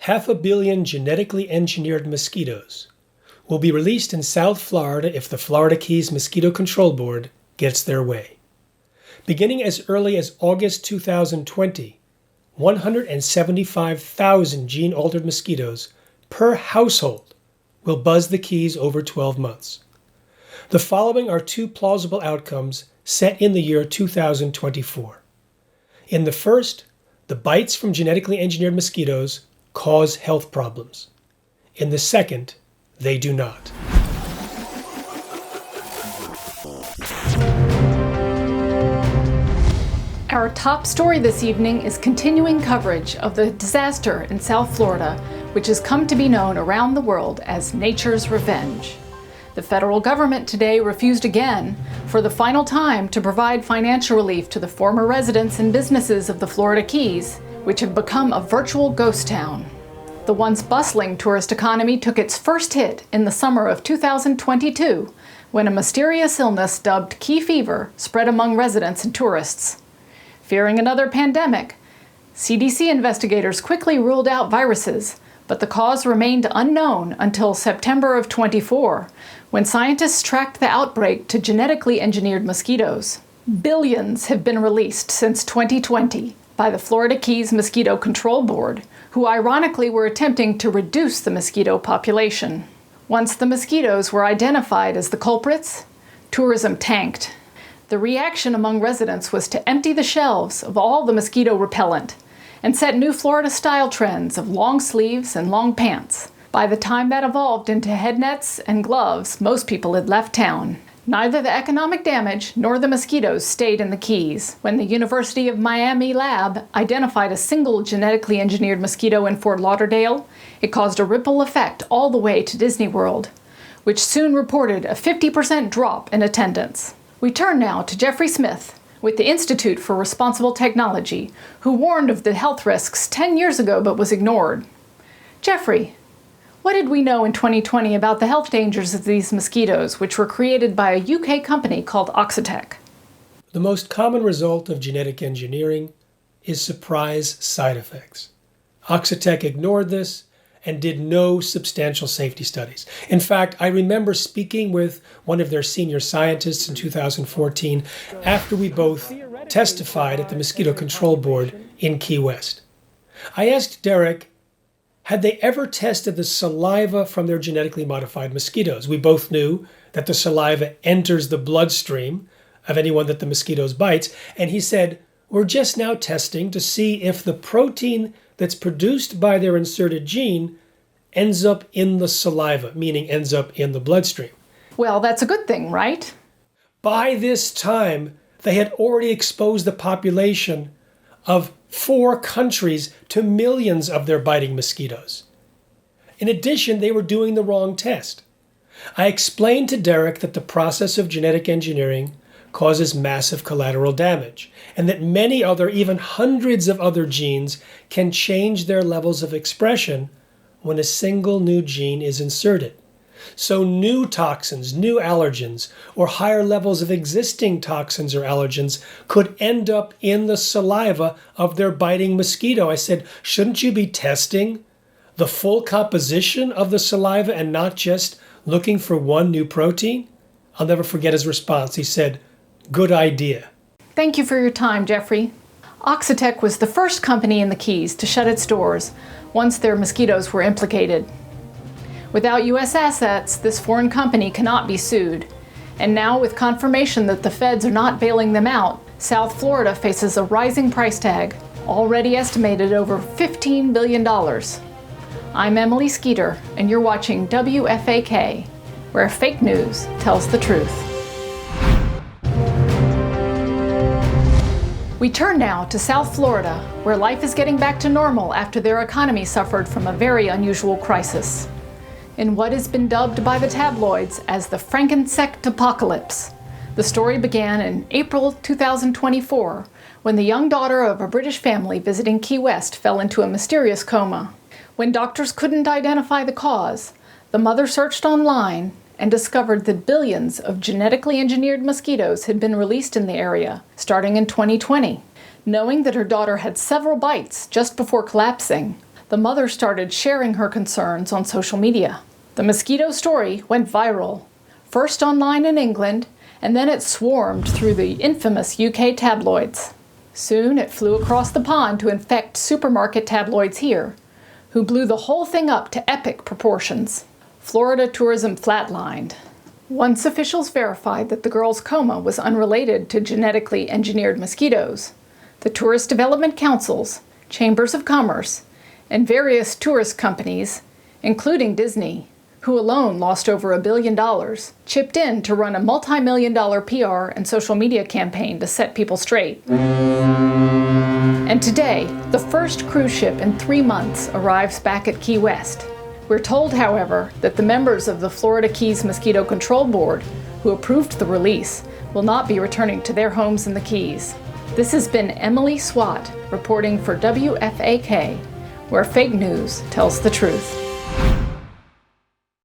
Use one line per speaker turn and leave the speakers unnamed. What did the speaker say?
500 million genetically engineered mosquitoes will be released in South Florida if the Florida Keys Mosquito Control Board gets their way. Beginning as early as August 2020, 175,000 gene-altered mosquitoes per household will buzz the Keys over 12 months. The following are two plausible outcomes set in the year 2024. In the first, the bites from genetically engineered mosquitoes cause health problems. In the second, they do not.
Our top story this evening is continuing coverage of the disaster in South Florida, which has come to be known around the world as nature's revenge. The federal government today refused again, for the final time, to provide financial relief to the former residents and businesses of the Florida Keys, which have become a virtual ghost town. The once bustling tourist economy took its first hit in the summer of 2022, when a mysterious illness dubbed Key Fever spread among residents and tourists. Fearing another pandemic, CDC investigators quickly ruled out viruses, but the cause remained unknown until September of 24, when scientists tracked the outbreak to genetically engineered mosquitoes. Billions have been released since 2020 by the Florida Keys Mosquito Control Board, who ironically were attempting to reduce the mosquito population. Once the mosquitoes were identified as the culprits, tourism tanked. The reaction among residents was to empty the shelves of all the mosquito repellent and set new Florida-style trends of long sleeves and long pants. By the time that evolved into head nets and gloves, most people had left town. Neither the economic damage nor the mosquitoes stayed in the Keys. When the University of Miami lab identified a single genetically engineered mosquito in Fort Lauderdale, it caused a ripple effect all the way to Disney World, which soon reported a 50% drop in attendance. We turn now to Jeffrey Smith with the Institute for Responsible Technology, who warned of the health risks 10 years ago but was ignored. Jeffrey, what did we know in 2020 about the health dangers of these mosquitoes, which were created by a UK company called Oxitec?
The most common result of genetic engineering is surprise side effects. Oxitec ignored this and did no substantial safety studies. In fact, I remember speaking with one of their senior scientists in 2014 after we both testified at the Mosquito Control Board in Key West. I asked Derek, had they ever tested the saliva from their genetically modified mosquitoes? We both knew that the saliva enters the bloodstream of anyone that the mosquitoes bites, and he said, we're just now testing to see if the protein that's produced by their inserted gene ends up in the saliva, meaning ends up in the bloodstream.
Well, that's a good thing, right?
By this time, they had already exposed the population of 4 countries to millions of their biting mosquitoes. In addition, they were doing the wrong test. I explained to Derek that the process of genetic engineering causes massive collateral damage, and that many other, even hundreds of other genes can change their levels of expression when a single new gene is inserted. So new toxins, new allergens, or higher levels of existing toxins or allergens could end up in the saliva of their biting mosquito. I said, shouldn't you be testing the full composition of the saliva and not just looking for one new protein? I'll never forget his response. He said, good idea.
Thank you for your time, Jeffrey. Oxitec was the first company in the Keys to shut its doors once their mosquitoes were implicated. Without U.S. assets, this foreign company cannot be sued. And now, with confirmation that the feds are not bailing them out, South Florida faces a rising price tag, already estimated at over $15 billion. I'm Emily Skeeter, and you're watching WFAK, where fake news tells the truth. We turn now to South Florida, where life is getting back to normal after their economy suffered from a very unusual crisis. In what has been dubbed by the tabloids as the Frankensect apocalypse, the story began in April 2024, when the young daughter of a British family visiting Key West fell into a mysterious coma. When doctors couldn't identify the cause, the mother searched online and discovered that billions of genetically engineered mosquitoes had been released in the area, starting in 2020. Knowing that her daughter had several bites just before collapsing, the mother started sharing her concerns on social media. The mosquito story went viral, first online in England, and then it swarmed through the infamous UK tabloids. Soon it flew across the pond to infect supermarket tabloids here, who blew the whole thing up to epic proportions. Florida tourism flatlined. Once officials verified that the girl's coma was unrelated to genetically engineered mosquitoes, the tourist development councils, chambers of commerce, and various tourist companies, including Disney, who alone lost over $1 billion, chipped in to run a multi-million-dollar PR and social media campaign to set people straight. And today, the first cruise ship in 3 months arrives back at Key West. We're told, however, that the members of the Florida Keys Mosquito Control Board, who approved the release, will not be returning to their homes in the Keys. This has been Emily Swat reporting for WFAK, where fake news tells the truth.